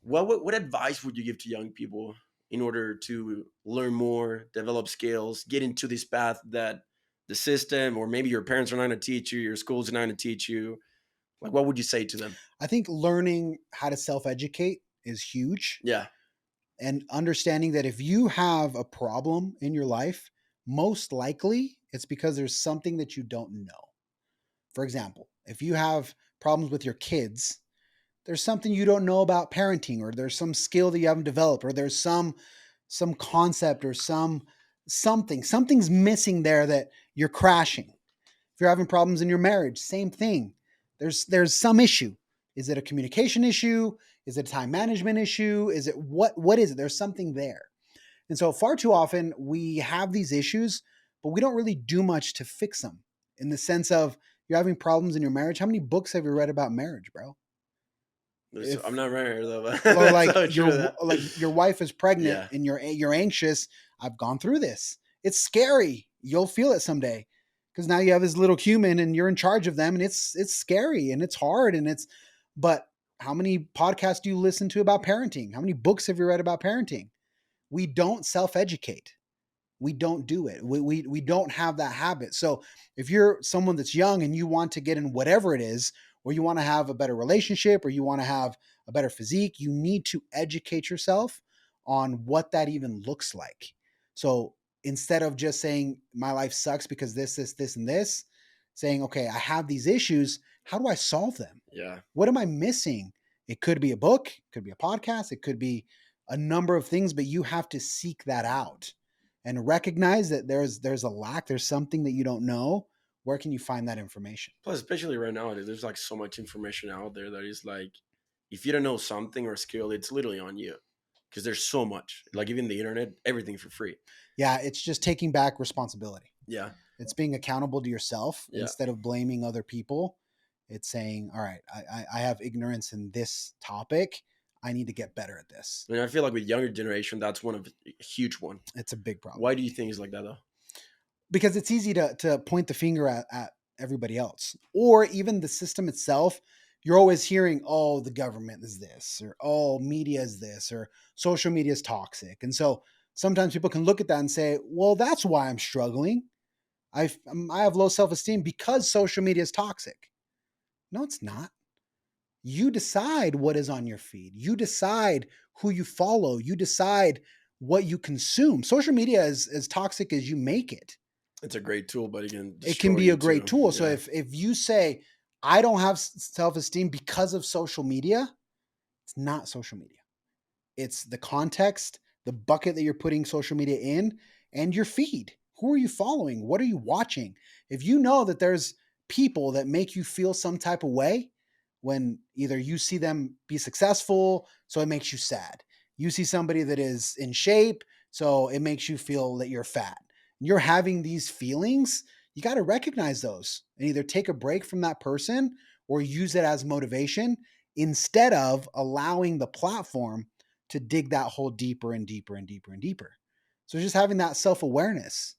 what advice would you give to young people in order to learn more, develop skills, get into this path that the system or maybe your parents are not going to teach you, your school's not going to teach you? Like, what would you say to them? I think learning how to self educate is huge, Yeah, and understanding that if you have a problem in your life, most likely it's because there's something that you don't know. For example, if you have problems with your kids, there's something you don't know about parenting, or there's some skill that you haven't developed, or there's some concept or something's missing there that you're crashing. If you're having problems in your marriage, same thing. There's some issue. Is it a communication issue? Is it a time management issue? Is it what is it? There's something there. And so far too often we have these issues, but we don't really do much to fix them. In the sense of, you're having problems in your marriage. How many books have you read about marriage, bro? I'm If not right here though, but or that's so true. That like your wife is pregnant yeah, and you're anxious. I've gone through this. It's scary. You'll feel it someday, because now you have this little human and you're in charge of them, and it's scary and it's hard and it's. But how many podcasts do you listen to about parenting? How many books have you read about parenting? We don't self educate. We don't do it. We don't have that habit. So if you're someone that's young and you want to get in whatever it is, or you want to have a better relationship, or you want to have a better physique, you need to educate yourself on what that even looks like. So instead of just saying my life sucks because this, and this, saying, okay, I have these issues. How do I solve them? yeah. What am I missing? It could be a book, it could be a podcast, it could be a number of things, but you have to seek that out and recognize that there's a lack, there's something that you don't know. Where can you find that information? Plus, especially right now, there's like so much information out there that is like, if you don't know something or skill, it's literally on you because there's so much. Like even the internet, everything for free. Yeah, it's just taking back responsibility. Yeah, It's being accountable to yourself yeah. instead of blaming other people. It's saying, all right, I have ignorance in this topic. I need to get better at this. I mean, I feel like with younger generation, that's one of a huge one. It's a big problem Why do you think it's like that though? because it's easy to point the finger at everybody else, or even the system itself. You're always hearing, oh, the government is this, or oh, media is this, or social media is toxic. And so sometimes people can look at that and say, well, that's why I'm struggling. I have low self esteem because social media is toxic. No, it's not. You decide what is on your feed. You decide who you follow. You decide what you consume. Social media is as toxic as you make it. It's a great tool, but it can It can destroy be you a great too. tool. So Yeah, if you say, I don't have self esteem because of social media, it's not social media. It's the context, the bucket that you're putting social media in, and your feed. Who are you following? What are you watching? If you know that there's people that make you feel some type of way, when either you see them be successful, so it makes you sad. You see somebody that is in shape, so it makes you feel that you're fat. You're having these feelings, you got to recognize those and either take a break from that person or use it as motivation instead of allowing the platform to dig that hole deeper and deeper and deeper and deeper. So just having that self-awareness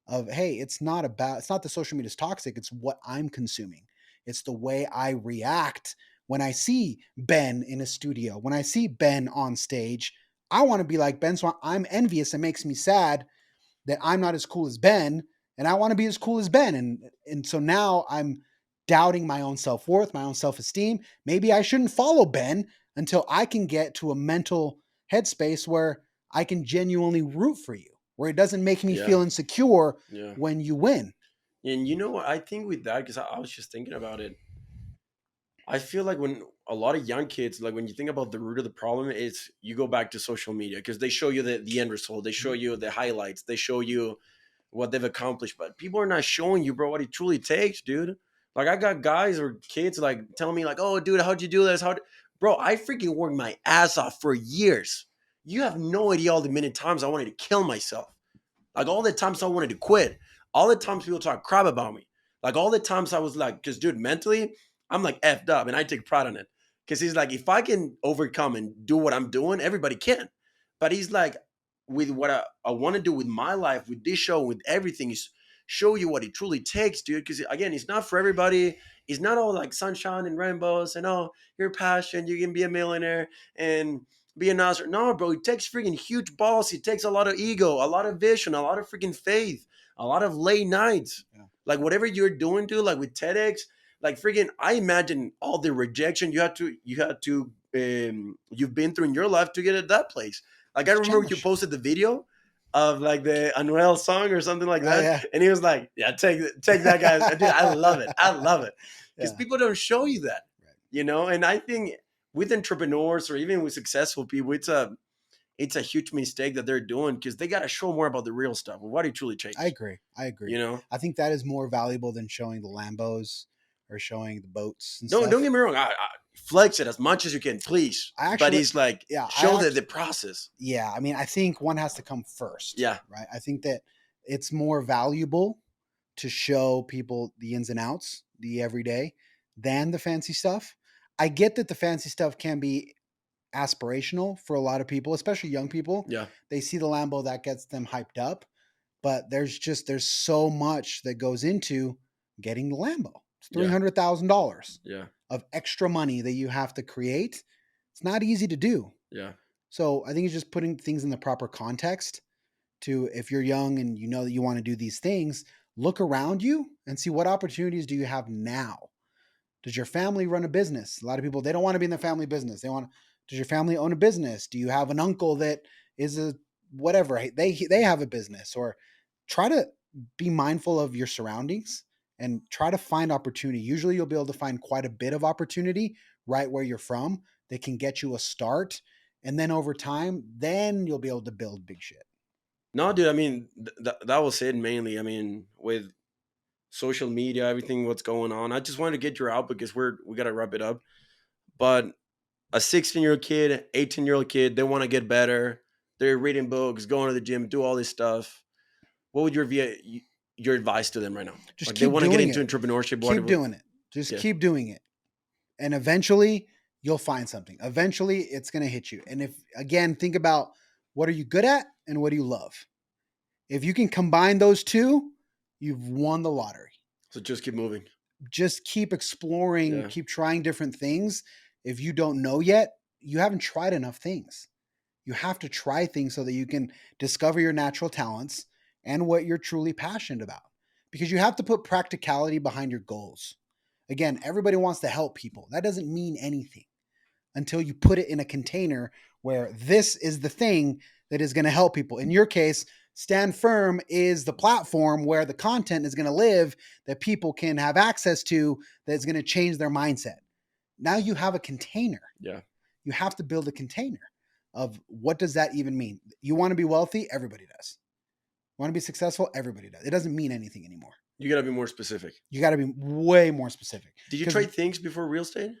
of, hey, it's not the social media is toxic, it's what I'm consuming. It's the way I react when I see Ben in a studio, when I see Ben on stage. I want to be like Ben, so I'm envious. It makes me sad that I'm not as cool as Ben, and I want to be as cool as Ben. And so now I'm doubting my own self-worth, my own self-esteem. Maybe I shouldn't follow Ben until I can get to a mental headspace where I can genuinely root for you, where it doesn't make me yeah, feel insecure yeah. when you win. And you know what? I think with that, because I was just thinking about it, I feel like when a lot of young kids, like when you think about the root of the problem, it's you go back to social media because they show you the end result, they show you the highlights, they show you what they've accomplished, but people are not showing you, bro, what it truly takes, dude. Like I got guys or kids like telling me like, "Oh, dude, how'd you do this? Bro? I freaking worked my ass off for years. You have no idea all the many times I wanted to kill myself. Like all the times I wanted to quit, all the times people talk crap about me, like all the times I was like, because dude, mentally, I'm like effed up, and I take pride in it. Because he's like, if I can overcome and do what I'm doing, everybody can. But he's like, with what I want to do with my life, with this show, with everything, is show you what it truly takes, dude. Because again, it's not for everybody. It's not all like sunshine and rainbows and oh, your passion, you can be a millionaire and be an Oscar. No, bro, it takes freaking huge balls. It takes a lot of ego, a lot of vision, a lot of freaking faith, a lot of late nights. Yeah. Like whatever you're doing, dude, like with TEDx, like freaking, I imagine all the rejection you've been through in your life to get at that place. Like I It's a remember you challenge. posted the video of like the Anuel song or something like Oh that, yeah. and he was like, "Yeah, take that guy." Dude, I love it. I love it because Yeah. people don't show you that, Right. you know. And I think with entrepreneurs or even with successful people, it's a huge mistake that they're doing because they got to show more about the real stuff, what it truly I takes. agree. I You agree. know, I think that is more valuable than showing the Lambos or showing the boats and don't stuff. get me wrong. I flex it as much as you can, please. I But actually, it's like yeah, show the process. yeah. I mean, I think one has to come first, Yeah, right? I think that it's more valuable to show people the ins and outs, the everyday, than the fancy stuff. I get that the fancy stuff can be aspirational for a lot of people, especially young people. yeah, They see the Lambo that gets them hyped up, but there's so much that goes into getting the Lambo. It's yeah, $300,000 yeah, of extra money that you have to create. It's not easy to do. yeah. So I think it's just putting things in the proper context to if you're young and you know that you want to do these things, look around you and see what opportunities do you have now. Does your family run a business? A lot of people they don't want to be in the family business. They want does your family own a business? Do you have an uncle that is a whatever? They have a business or try to be mindful of your surroundings and try to find opportunity. Usually you'll be able to find quite a bit of opportunity right where you're from that can get you a start and then over time then you'll be able to build big shit. No, dude. I mean, that was it mainly. I mean, with social media, everything, what's going on. I just wanted to get your out because we gotta wrap it up. But a 16-year-old kid, 18-year-old kid, they want to get better. They're reading books, going to the gym, do all this stuff. What would your advice to them right now? Just Like they keep want to get doing into it. entrepreneurship. Keep doing it. Just Yeah, keep doing it. And eventually you'll find something. Eventually it's going to hit you. And if again, think about what are you good at and what do you love? If you can combine those two, you've won the lottery. so just keep moving. Just keep exploring, Yeah, keep trying different things. If you don't know yet, you haven't tried enough things. You have to try things so that you can discover your natural talents and what you're truly passionate about. Because you have to put practicality behind your goals. Again, everybody wants to help people. That doesn't mean anything until you put it in a container where this is the thing that is going to help people. In your case, Stand Firm is the platform where the content is going to live that people can have access to that's going to change their mindset. Now you have a container. yeah. You have to build a container of what does that even mean? You want to be wealthy? Everybody does. Want to be successful? Everybody does. It doesn't mean anything anymore. You gotta be more specific. You got to be way more specific. Did you Because try things before real estate?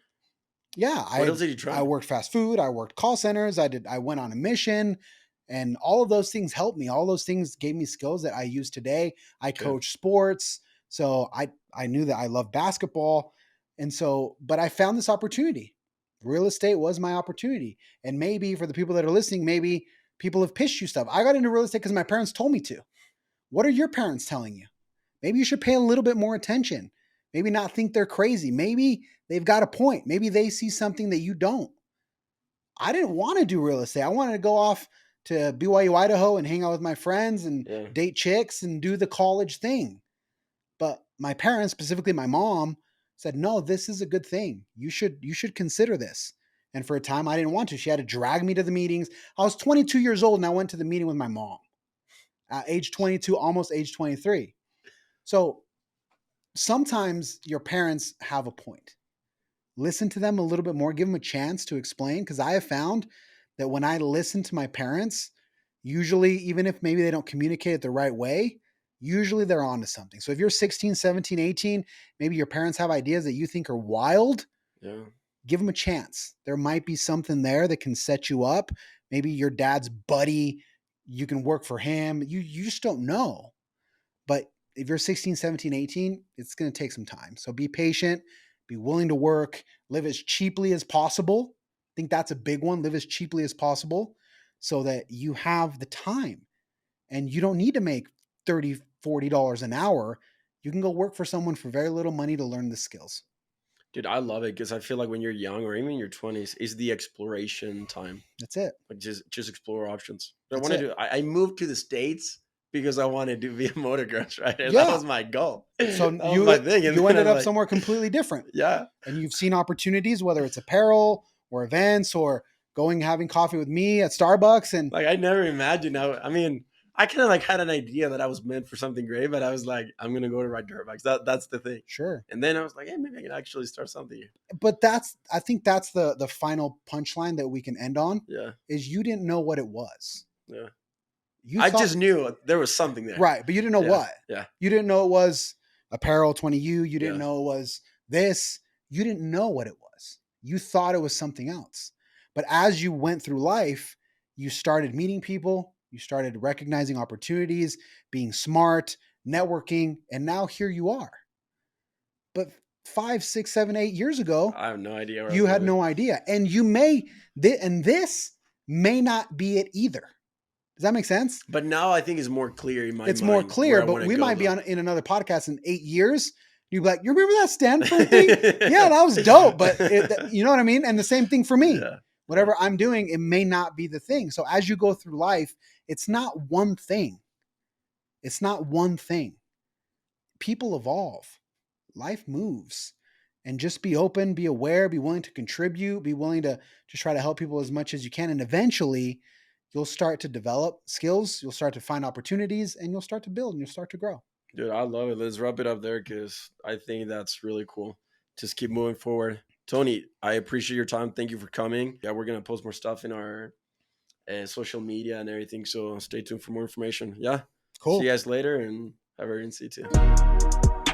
yeah, What else did you I try? worked fast food, I worked call centers, I went on a mission, and all of those things helped me. All those things gave me skills that I use today. I Okay. coach sports, so I knew that I love basketball, and so but I found this opportunity. Real estate was my opportunity, and maybe for the people that are listening, maybe people have pitched you stuff. I got into real estate because my parents told me to. What are your parents telling you? Maybe you should pay a little bit more attention. Maybe not think they're crazy. Maybe they've got a point. Maybe they see something that you don't. I didn't want to do real estate. I wanted to go off to BYU, Idaho and hang out with my friends and Yeah. date chicks and do the college thing. But my parents, specifically my mom, said, "No, this is a good thing. You should consider this." And for a time I didn't want to. She had to drag me to the meetings. I was 22 years old and I went to the meeting with my mom. At age 22, almost age 23. So sometimes your parents have a point. Listen to them a little bit more, give them a chance to explain. Because I have found that when I listen to my parents, usually, even if maybe they don't communicate it the right way, usually they're onto something. So if you're 16, 17, 18, maybe your parents have ideas that you think are wild, Yeah. give them a chance. There might be something there that can set you up. Maybe your dad's buddy, you can work for him. You just don't know. But if you're 16, 17, 18, it's going to take some time. So be patient, be willing to work, live as cheaply as possible. I think that's a big one. Live as cheaply as possible. so that you have the time and you don't need to make $30, $40 an hour. You can go work for someone for very little money to learn the skills. Dude, I love it because I feel like when you're young or even in your 20s is the exploration time. That's it. Like just explore options. I That's wanted it. to. I moved to the States because I wanted to be a motocross rider. That Yeah. was my goal. So That was my thing. And you then I ended was up like, somewhere completely different, yeah, and you've seen opportunities, whether it's apparel or events or going having coffee with me at Starbucks. And like I never imagined. I mean, I kind of like had an idea that I was meant for something great, but I was like, I'm gonna go to ride dirt bikes. That's the thing. sure, And then I was like, hey, maybe I can actually start something here. but I think that's the final punchline that we can end on, Yeah, is you didn't know what it was. yeah. You I thought, just knew there was something there. right, but you didn't know Yeah, what. yeah, You didn't know it was apparel 20U. You didn't yeah. know it was this. You didn't know what it was. You thought it was something else. But as you went through life, you started meeting people, you started recognizing opportunities, being smart, networking, and now here you are. But 5, 6, 7, 8 years ago, I have no idea where I was you had going. no idea. And and this may not be it either. Does that make sense? But now I think it's more clear in my It's more mind where clear, I but want to we go, might be though. on in another podcast in 8 years. You'd be like, you remember that Stanford thing? Yeah, that was dope. But you know what I mean? And the same thing for me. Yeah, Whatever I'm doing, it may not be the thing. So as you go through life, it's not one thing. It's not one thing. People evolve, life moves. And just be open, be aware, be willing to contribute, be willing to just try to help people as much as you can. And eventually, you'll start to develop skills, you'll start to find opportunities, and you'll start to build and you'll start to grow. dude, I love it. Let's wrap it up there because I think that's really cool. Just keep moving forward. Tony, I appreciate your time. Thank you for coming. Yeah, we're gonna post more stuff in our social media and everything. So stay tuned for more information. Yeah. See Cool. you guys later and have a great day too.